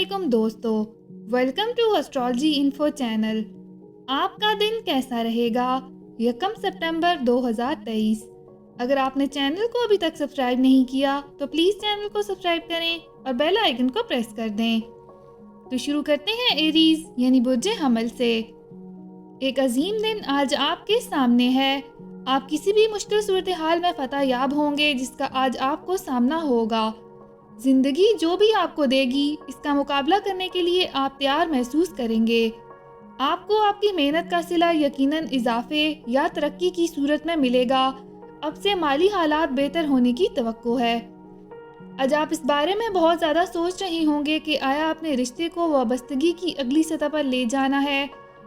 علیکم دوستو، welcome to astrology info channel. آپ کا دن کیسا رہے گا؟ 1 سپٹمبر 2023۔ اگر آپ نے چینل کو ابھی تک سبسکرائب نہیں کیا تو پلیز چینل کو سبسکرائب کریں اور بیل آئیکن کو پریس کر دیں۔ تو شروع کرتے ہیں ایریز یعنی برج حمل سے۔ ایک عظیم دن آج آپ کے سامنے ہے۔ آپ کسی بھی مشکل صورتحال میں فتح یاب ہوں گے جس کا آج آپ کو سامنا ہوگا۔ زندگی جو بھی آپ کو دے گی اس کا مقابلہ کرنے کے لیے آپ تیار محسوس کریں گے۔ آپ کو آپ کی محنت کا صلہ یقیناً اضافے یا ترقی کی صورت میں ملے گا۔ اب سے مالی حالات بہتر ہونے کی توقع ہے۔ آج آپ اس بارے میں بہت زیادہ سوچ رہے ہوں گے کہ آیا اپنے رشتے کو وابستگی کی اگلی سطح پر لے جانا ہے۔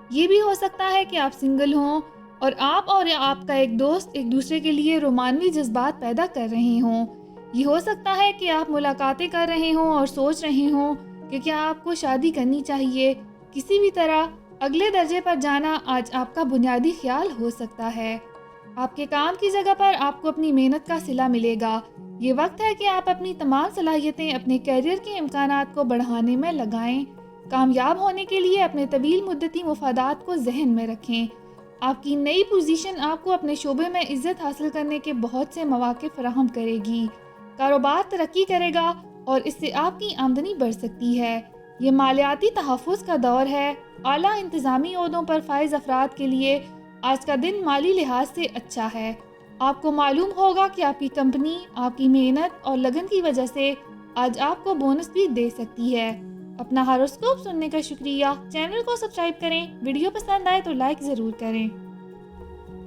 یہ بھی ہو سکتا ہے کہ آپ سنگل ہوں اور آپ کا ایک دوست ایک دوسرے کے لیے رومانوی جذبات پیدا کر رہے ہوں۔ یہ ہو سکتا ہے کہ آپ ملاقاتیں کر رہے ہوں اور سوچ رہے ہوں کہ کیا آپ کو شادی کرنی چاہیے۔ کسی بھی طرح اگلے درجے پر جانا آج آپ کا بنیادی خیال ہو سکتا ہے۔ آپ کے کام کی جگہ پر آپ کو اپنی محنت کا صلہ ملے گا۔ یہ وقت ہے کہ آپ اپنی تمام صلاحیتیں اپنے کیریئر کے امکانات کو بڑھانے میں لگائیں۔ کامیاب ہونے کے لیے اپنے طویل مدتی مفادات کو ذہن میں رکھیں۔ آپ کی نئی پوزیشن آپ کو اپنے شعبے میں عزت حاصل کرنے کے بہت سے مواقع فراہم کرے گی۔ کاروبار ترقی کرے گا اور اس سے آپ کی آمدنی بڑھ سکتی ہے۔ یہ مالیاتی تحفظ کا دور ہے۔ اعلیٰ انتظامی عہدوں پر فائز افراد کے لیے آج کا دن مالی لحاظ سے اچھا ہے۔ آپ کو معلوم ہوگا کہ آپ کی کمپنی آپ کی محنت اور لگن کی وجہ سے آج آپ کو بونس بھی دے سکتی ہے۔ اپنا ہاروسکوپ سننے کا شکریہ۔ چینل کو سبسکرائب کریں۔ ویڈیو پسند آئے تو لائک ضرور کریں۔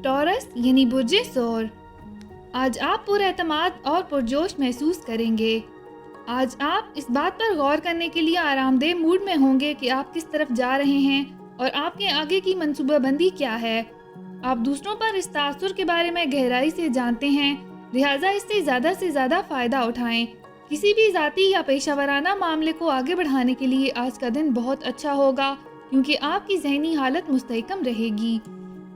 ٹورس یعنی برج ثور، آج آپ پر اعتماد اور پرجوش محسوس کریں گے۔ آج آپ اس بات پر غور کرنے کے لیے آرام دہ موڈ میں ہوں گے کہ آپ کس طرف جا رہے ہیں اور آپ کے آگے کی منصوبہ بندی کیا ہے۔ آپ دوسروں پر اس تاثر کے بارے میں گہرائی سے جانتے ہیں، لہٰذا اس سے زیادہ فائدہ اٹھائیں۔ کسی بھی ذاتی یا پیشہ ورانہ معاملے کو آگے بڑھانے کے لیے آج کا دن بہت اچھا ہوگا کیونکہ آپ کی ذہنی حالت مستحکم رہے گی۔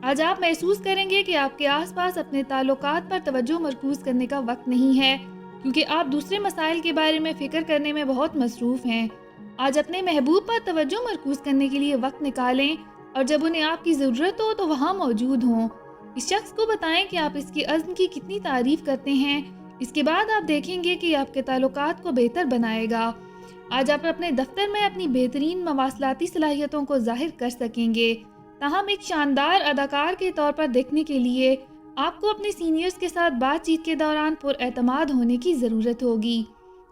آج آپ محسوس کریں گے کہ آپ کے آس پاس اپنے تعلقات پر توجہ مرکوز کرنے کا وقت نہیں ہے کیونکہ آپ دوسرے مسائل کے بارے میں فکر کرنے میں بہت مصروف ہیں۔ آج اپنے محبوب پر توجہ مرکوز کرنے کے لیے وقت نکالیں اور جب انہیں آپ کی ضرورت ہو تو وہاں موجود ہوں۔ اس شخص کو بتائیں کہ آپ اس کے عزم کی کتنی تعریف کرتے ہیں۔ اس کے بعد آپ دیکھیں گے کہ آپ کے تعلقات کو بہتر بنائے گا۔ آج آپ اپنے دفتر میں اپنی بہترین مواصلاتی صلاحیتوں کو ظاہر کر سکیں گے۔ تاہم ایک شاندار اداکار کے طور پر دیکھنے کے لیے آپ کو اپنے سینئرز کے ساتھ بات چیت کے دوران پر اعتماد ہونے کی ضرورت ہوگی۔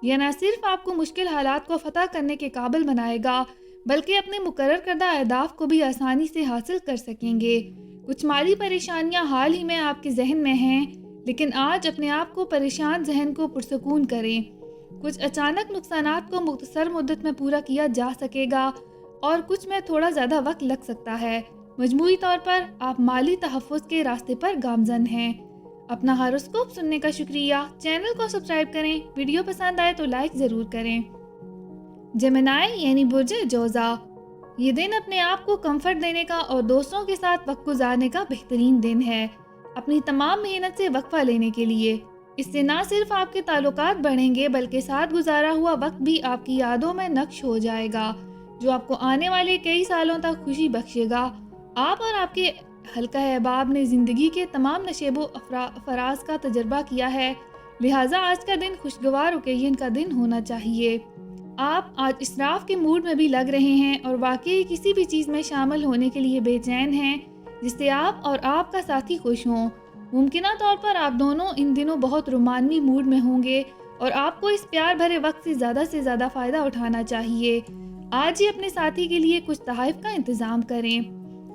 یہ نہ صرف آپ کو مشکل حالات کو فتح کرنے کے قابل بنائے گا بلکہ اپنے مقرر کردہ اہداف کو بھی آسانی سے حاصل کر سکیں گے۔ کچھ مالی پریشانیاں حال ہی میں آپ کے ذہن میں ہیں، لیکن آج اپنے آپ کو پریشان ذہن کو پرسکون کریں۔ کچھ اچانک نقصانات کو مختصر مدت میں پورا کیا جا سکے گا اور کچھ میں تھوڑا زیادہ وقت لگ سکتا ہے۔ مجموعی طور پر آپ مالی تحفظ کے راستے پر گامزن ہیں۔ اپنا ہاروسکوپ سننے کا شکریہ۔ چینل کو سبسکرائب کریں۔ ویڈیو پسند آئے تو لائک ضرور کریں۔ جیمنائی یعنی برج جوزا، یہ دن اپنے آپ کو کمفرٹ دینے کا اور دوستوں کے ساتھ وقت گزارنے کا بہترین دن ہے۔ اپنی تمام محنت سے وقفہ لینے کے لیے اس سے نہ صرف آپ کے تعلقات بڑھیں گے بلکہ ساتھ گزارا ہوا وقت بھی آپ کی یادوں میں نقش ہو جائے گا جو آپ کو آنے والے کئی سالوں تک خوشی بخشے گا۔ آپ اور آپ کے حلقہ احباب نے زندگی کے تمام نشیب و فراز کا تجربہ کیا ہے، لہٰذا آج کا دن خوشگوار اوکیزن کا دن ہونا چاہیے۔ آپ آج اسراف کے موڈ میں بھی لگ رہے ہیں اور واقعی کسی بھی چیز میں شامل ہونے کے لیے بے چین ہیں جس سے آپ اور آپ کا ساتھی خوش ہوں۔ ممکنہ طور پر آپ دونوں ان دنوں بہت رومانوی موڈ میں ہوں گے اور آپ کو اس پیار بھرے وقت سے زیادہ فائدہ اٹھانا چاہیے۔ آج ہی اپنے ساتھی کے لیے کچھ تحائف کا انتظام کریں۔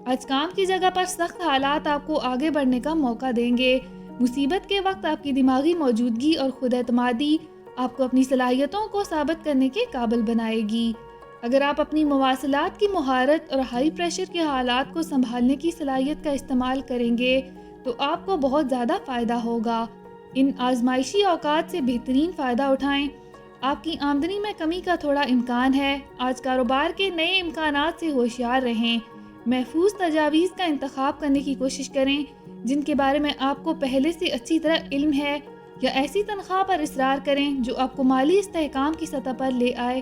آج کام کی جگہ پر سخت حالات آپ کو آگے بڑھنے کا موقع دیں گے۔ مصیبت کے وقت آپ کی دماغی موجودگی اور خود اعتمادی آپ کو اپنی صلاحیتوں کو ثابت کرنے کے قابل بنائے گی۔ اگر آپ اپنی مواصلات کی مہارت اور ہائی پریشر کے حالات کو سنبھالنے کی صلاحیت کا استعمال کریں گے تو آپ کو بہت زیادہ فائدہ ہوگا۔ ان آزمائشی اوقات سے بہترین فائدہ اٹھائیں۔ آپ کی آمدنی میں کمی کا تھوڑا امکان ہے۔ آج کاروبار کے نئے امکانات سے ہوشیار رہیں۔ محفوظ تجاویز کا انتخاب کرنے کی کوشش کریں جن کے بارے میں آپ کو پہلے سے اچھی طرح علم ہے، یا ایسی تنخواہ پر اصرار کریں جو آپ کو مالی استحکام کی سطح پر لے آئے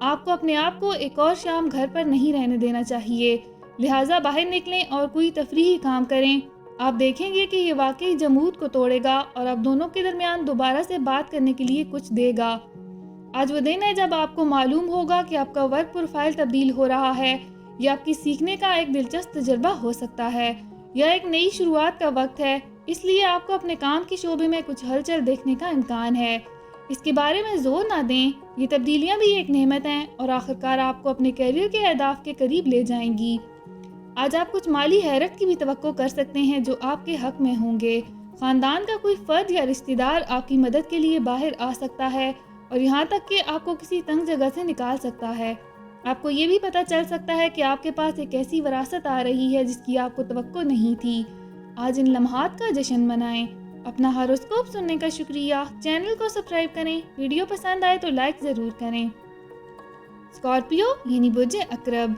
آپ کو اپنے آپ کو ایک اور شام گھر پر نہیں رہنے دینا چاہیے، لہٰذا باہر نکلیں اور کوئی تفریحی کام کریں۔ آپ دیکھیں گے کہ یہ واقعی جمود کو توڑے گا اور آپ دونوں کے درمیان دوبارہ سے بات کرنے کے لیے کچھ دے گا۔ آج وہ دن ہے جب آپ کو معلوم ہوگا کہ آپ کا ورک پروفائل تبدیل ہو رہا ہے، یا آپ کی سیکھنے کا ایک دلچسپ تجربہ ہو سکتا ہے، یا ایک نئی شروعات کا وقت ہے، اس لیے آپ کو اپنے کام کے شعبے میں کچھ ہلچل دیکھنے کا امکان ہے۔ اس کے بارے میں زور نہ دیں، یہ تبدیلیاں بھی ایک نعمت ہیں اور آخرکار آپ کو اپنے کیریئر کے اہداف کے قریب لے جائیں گی۔ آج آپ کچھ مالی حیرت کی بھی توقع کر سکتے ہیں جو آپ کے حق میں ہوں گے۔ خاندان کا کوئی فرد یا رشتہ دار آپ کی مدد کے لیے باہر آ سکتا ہے اور یہاں تک کہ آپ کو کسی تنگ جگہ سے نکال سکتا ہے۔ آپ کو یہ بھی پتہ چل سکتا ہے کہ آپ کے پاس ایک ایسی وراثت آ رہی ہے جس کی آپ کو توقع نہیں تھی۔ آج ان لمحات کا جشن منائیں۔ اپنا ہاروسکوپ سننے کا شکریہ۔ چینل کو سبسکرائب کریں۔ ویڈیو پسند آئے تو لائک ضرور کریں۔ اسکارپیو یعنی برج عقرب،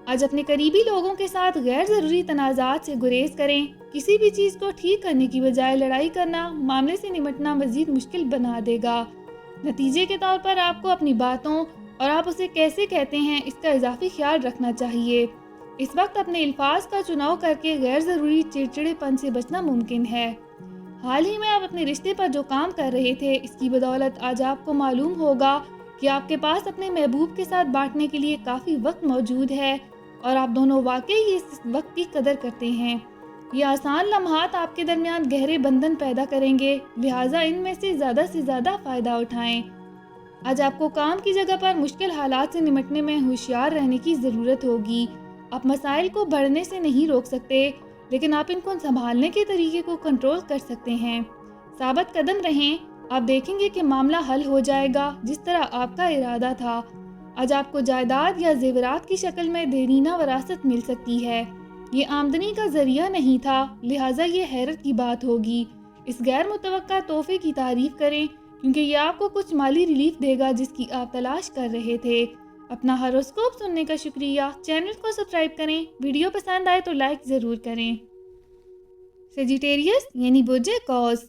آج اپنے قریبی لوگوں کے ساتھ غیر ضروری تنازعات سے گریز کریں۔ کسی بھی چیز کو ٹھیک کرنے کی بجائے لڑائی کرنا معاملے سے نمٹنا مزید مشکل بنا دے گا۔ نتیجے کے طور پر آپ کو اپنی باتوں اور آپ اسے کیسے کہتے ہیں اس کا اضافی خیال رکھنا چاہیے۔ اس وقت اپنے الفاظ کا چناؤ کر کے غیر ضروری چڑچڑے پن سے بچنا ممکن ہے۔ حال ہی میں آپ اپنے رشتے پر جو کام کر رہے تھے اس کی بدولت آج آپ کو معلوم ہوگا کہ آپ کے پاس اپنے محبوب کے ساتھ بانٹنے کے لیے کافی وقت موجود ہے اور آپ دونوں واقعی اس وقت کی قدر کرتے ہیں۔ یہ آسان لمحات آپ کے درمیان گہرے بندھن پیدا کریں گے، لہٰذا ان میں سے زیادہ فائدہ اٹھائیں۔ آج آپ کو کام کی جگہ پر مشکل حالات سے نمٹنے میں ہوشیار رہنے کی ضرورت ہوگی۔ آپ مسائل کو بڑھنے سے نہیں روک سکتے، لیکن آپ ان کو سنبھالنے کے طریقے کو کنٹرول کر سکتے ہیں۔ ثابت قدم رہیں، آپ دیکھیں گے کہ معاملہ حل ہو جائے گا جس طرح آپ کا ارادہ تھا۔ آج آپ کو جائیداد یا زیورات کی شکل میں دیرینہ وراثت مل سکتی ہے۔ یہ آمدنی کا ذریعہ نہیں تھا، لہٰذا یہ حیرت کی بات ہوگی۔ اس غیر متوقع تحفے کی تعریف کریں کیونکہ یہ آپ کو کچھ مالی ریلیف دے گا جس کی آپ تلاش کر رہے تھے۔ اپنا ہاروسکوپ سننے کا شکریہ۔ چینل کو سبسکرائب کریں۔ ویڈیو پسند آئے تو لائک ضرور کریں۔ سیجیٹیریس یعنی برج قوس،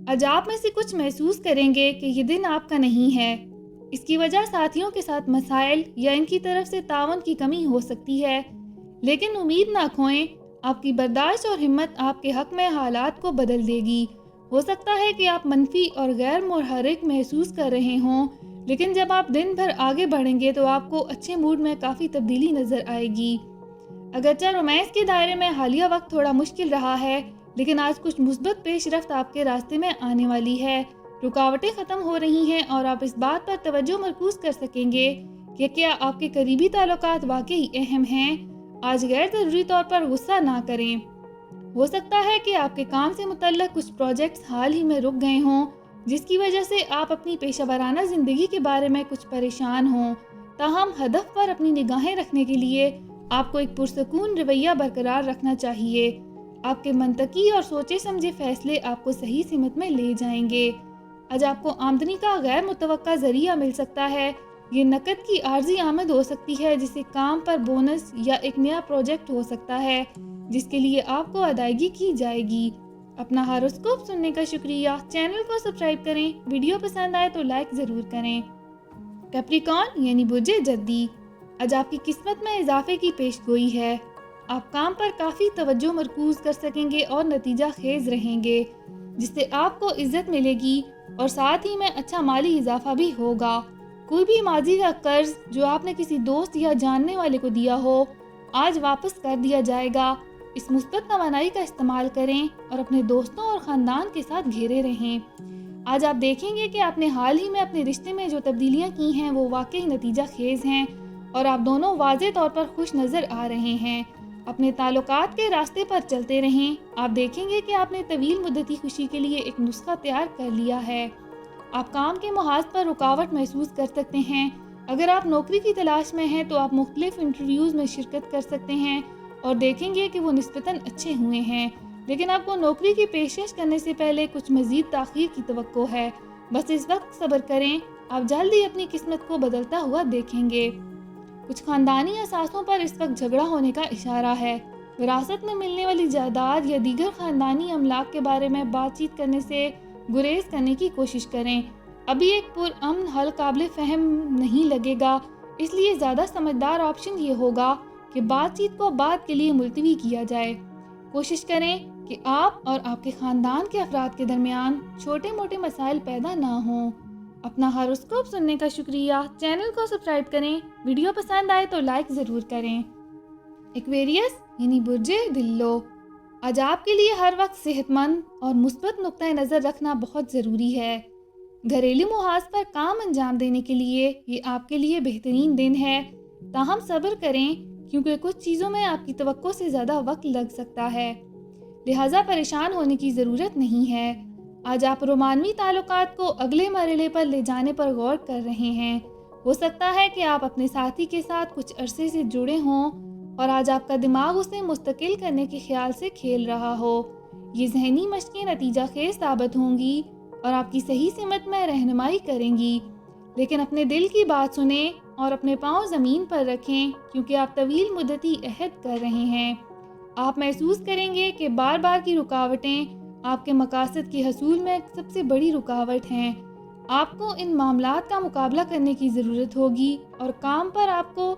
آج آپ میں سے کچھ محسوس کریں گے کہ یہ دن آپ کا نہیں ہے۔ اس کی وجہ ساتھیوں کے ساتھ مسائل یا ان کی طرف سے تعاون کی کمی ہو سکتی ہے، لیکن امید نہ کھوئیں، آپ کی برداشت اور ہمت آپ کے حق میں حالات کو بدل دے گی۔ ہو سکتا ہے کہ آپ منفی اور غیر محرک محسوس کر رہے ہوں، لیکن جب آپ دن بھر آگے بڑھیں گے تو آپ کو اچھے موڈ میں کافی تبدیلی نظر آئے گی۔ اگرچہ رومانس کے دائرے میں حالیہ وقت تھوڑا مشکل رہا ہے، لیکن آج کچھ مثبت پیش رفت آپ کے راستے میں آنے والی ہے۔ رکاوٹیں ختم ہو رہی ہیں اور آپ اس بات پر توجہ مرکوز کر سکیں گے کہ کیا آپ کے قریبی تعلقات واقعی اہم ہیں۔ آج غیر ضروری طور پر غصہ نہ کریں۔ ہو سکتا ہے کہ آپ کے کام سے متعلق کچھ پروجیکٹس حال ہی میں رک گئے ہوں، جس کی وجہ سے آپ اپنی پیشہ ورانہ زندگی کے بارے میں کچھ پریشان ہوں۔ تاہم ہدف پر اپنی نگاہیں رکھنے کے لیے آپ کو ایک پرسکون رویہ برقرار رکھنا چاہیے۔ آپ کے منطقی اور سوچے سمجھے فیصلے آپ کو صحیح سمت میں لے جائیں گے۔ آج آپ کو آمدنی کا غیر متوقع ذریعہ مل سکتا ہے۔ یہ نقد کی عارضی آمد ہو سکتی ہے جسے کام پر بونس یا ایک نیا پروجیکٹ ہو سکتا ہے جس کے لیے آپ کو ادائیگی کی جائے گی۔ اپنا ہاروسکوپ سننے کا شکریہ۔ چینل کو سبسکرائب کریں۔ ویڈیو پسند آئے تو لائک ضرور کریں۔ کیپریکارن یعنی برج جدی، آج آپ کی قسمت میں اضافے کی پیش گوئی ہے۔ آپ کام پر کافی توجہ مرکوز کر سکیں گے اور نتیجہ خیز رہیں گے، جس سے آپ کو عزت ملے گی اور ساتھ ہی میں اچھا مالی اضافہ بھی ہوگا۔ کوئی بھی ماضی کا قرض جو آپ نے کسی دوست یا جاننے والے کو دیا ہو، آج واپس کر دیا جائے گا۔ اس مثبت توانائی کا استعمال کریں اور اپنے دوستوں اور خاندان کے ساتھ گھیرے رہیں۔ آج آپ دیکھیں گے کہ آپ نے حال ہی میں اپنے رشتے میں جو تبدیلیاں کی ہیں وہ واقعی نتیجہ خیز ہیں اور آپ دونوں واضح طور پر خوش نظر آ رہے ہیں۔ اپنے تعلقات کے راستے پر چلتے رہیں۔ آپ دیکھیں گے کہ آپ نے طویل مدتی خوشی کے لیے ایک نسخہ تیار کر لیا ہے۔ آپ کام کے محاذ پر رکاوٹ محسوس کر سکتے ہیں۔ اگر آپ نوکری کی تلاش میں ہیں تو آپ مختلف انٹرویوز میں شرکت کر سکتے ہیں اور دیکھیں گے کہ وہ نسبتاً اچھے ہوئے ہیں، لیکن آپ کو نوکری کی پیشکش کرنے سے پہلے کچھ مزید تاخیر کی توقع ہے۔ بس اس وقت صبر کریں، آپ جلد ہی اپنی قسمت کو بدلتا ہوا دیکھیں گے۔ کچھ خاندانی اثاثوں پر اس وقت جھگڑا ہونے کا اشارہ ہے۔ وراثت میں ملنے والی جائیداد یا دیگر خاندانی املاک کے بارے میں بات چیت کرنے سے گریز کرنے کی کوشش کریں۔ ابھی ایک پرامن حل قابل فہم نہیں لگے گا، اس لیے زیادہ سمجھدار آپشن یہ ہوگا کہ بات چیت کو بعد کے لیے ملتوی کیا جائے۔ کوشش کریں کہ آپ اور آپ کے خاندان کے افراد کے درمیان چھوٹے موٹے مسائل پیدا نہ ہوں۔ اپنا ہاروسکوپ سننے کا شکریہ۔ چینل کو سبسکرائب کریں۔ ویڈیو پسند آئے تو لائک ضرور کریں۔ ایکویریس یعنی برج دلو، آج آپ کے لیے ہر وقت صحت مند اور مثبت نقطہ نظر رکھنا بہت ضروری ہے۔ گھریلو محاذ پر کام انجام دینے کے لیے یہ آپ کے لیے بہترین دن ہے، تاہم صبر کریں کیونکہ کچھ چیزوں میں آپ کی توقع سے زیادہ وقت لگ سکتا ہے، لہٰذا پریشان ہونے کی ضرورت نہیں ہے۔ آج آپ رومانوی تعلقات کو اگلے مرحلے پر لے جانے پر غور کر رہے ہیں۔ ہو سکتا ہے کہ آپ اپنے ساتھی کے ساتھ کچھ عرصے سے جڑے ہوں اور آج آپ کا دماغ اسے مستقل کرنے کے خیال سے کھیل رہا ہو۔ یہ ذہنی مشقیں نتیجہ خیز ثابت ہوں گی اور آپ کی صحیح سمت میں رہنمائی کریں گی، لیکن اپنے دل کی بات سنیں اور اپنے پاؤں زمین پر رکھیں کیونکہ آپ طویل مدتی عہد کر رہے ہیں۔ آپ محسوس کریں گے کہ بار بار کی رکاوٹیں آپ کے مقاصد کے حصول میں سب سے بڑی رکاوٹ ہیں۔ آپ کو ان معاملات کا مقابلہ کرنے کی ضرورت ہوگی اور کام پر آپ کو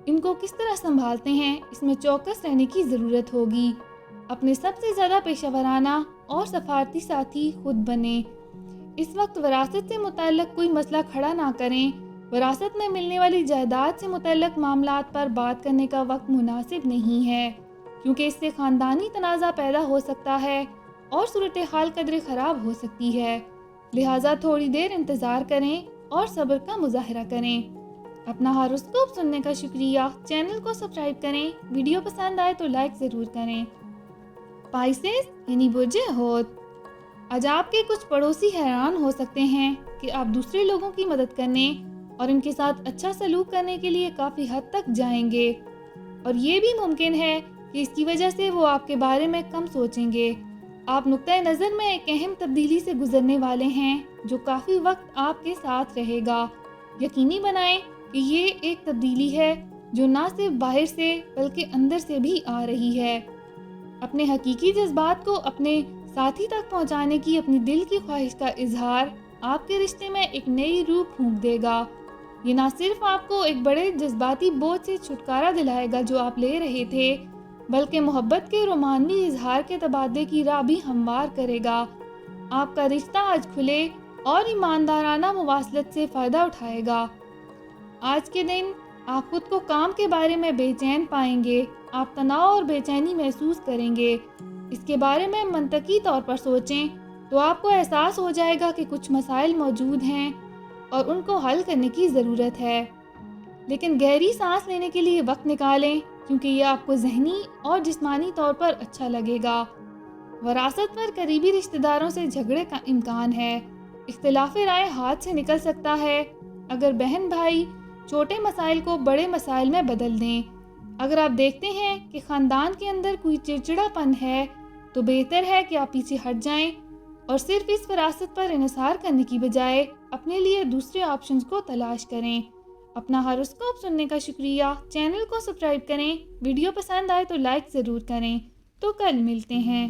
ان کو کس طرح سنبھالتے ہیں اس میں چوکس رہنے کی ضرورت ہوگی۔ اپنے سب سے زیادہ پیشہ ورانہ اور سفارتی ساتھی خود بنیں۔ اس وقت وراثت سے متعلق کوئی مسئلہ کھڑا نہ کریں۔ وراثت میں ملنے والی جائیداد سے متعلق معاملات پر بات کرنے کا وقت مناسب نہیں ہے کیونکہ اس سے خاندانی تنازع پیدا ہو سکتا ہے اور صورتحال قدرے خراب ہو سکتی ہے، لہٰذا تھوڑی دیر انتظار کریں اور صبر کا مظاہرہ کریں۔ اپنا ہاروسکوپ سننے کا شکریہ۔ چینل کو سبسکرائب کریں۔ ویڈیو پسند آئے تو لائک ضرور کریں۔ پائسیس یعنی برج حوت، آج آپ کے کچھ پڑوسی حیران ہو سکتے ہیں کہ آپ دوسرے لوگوں کی مدد کرنے اور ان کے ساتھ اچھا سلوک کرنے کے لیے کافی حد تک جائیں گے، اور یہ بھی ممکن ہے کہ اس کی وجہ سے وہ آپ کے بارے میں کم سوچیں گے۔ آپ نقطۂ نظر میں ایک اہم تبدیلی سے گزرنے والے ہیں جو کافی وقت آپ کے ساتھ رہے گا۔ یقینی بنائیں کہ یہ ایک تبدیلی ہے جو نہ صرف باہر سے بلکہ اندر سے بھی آ رہی ہے۔ اپنے حقیقی جذبات کو اپنے ساتھی تک پہنچانے کی اپنی دل کی خواہش کا اظہار آپ کے رشتے میں ایک نئی روح پھونک دے گا۔ یہ نہ صرف آپ کو ایک بڑے جذباتی بوجھ سے چھٹکارا دلائے گا جو آپ لے رہے تھے، بلکہ محبت کے رومانوی اظہار کے تبادلے کی راہ بھی ہموار کرے گا۔ آپ کا رشتہ آج کھلے اور ایماندارانہ مواصلت سے فائدہ اٹھائے گا۔ آج کے دن آپ خود کو کام کے بارے میں بے چین پائیں گے۔ آپ تناؤ اور بے چینی محسوس کریں گے۔ اس کے بارے میں منطقی طور پر سوچیں تو آپ کو احساس ہو جائے گا کہ کچھ مسائل موجود ہیں اور ان کو حل کرنے کی ضرورت ہے، لیکن گہری سانس لینے کے لیے وقت نکالیں کیونکہ یہ آپ کو ذہنی اور جسمانی طور پر اچھا لگے گا۔ وراثت پر قریبی رشتہ داروں سے جھگڑے کا امکان ہے۔ اختلاف رائے ہاتھ سے نکل سکتا ہے اگر بہن بھائی چھوٹے مسائل کو بڑے مسائل میں بدل دیں۔ اگر آپ دیکھتے ہیں کہ خاندان کے اندر کوئی چڑچڑا پن ہے تو بہتر ہے کہ آپ پیچھے ہٹ جائیں اور صرف اس وراثت پر انحصار کرنے کی بجائے اپنے لیے دوسرے آپشنز کو تلاش کریں۔ اپنا ہاروسکوپ سننے کا شکریہ۔ چینل کو سبسکرائب کریں۔ ویڈیو پسند آئے تو لائک ضرور کریں۔ تو کل ملتے ہیں۔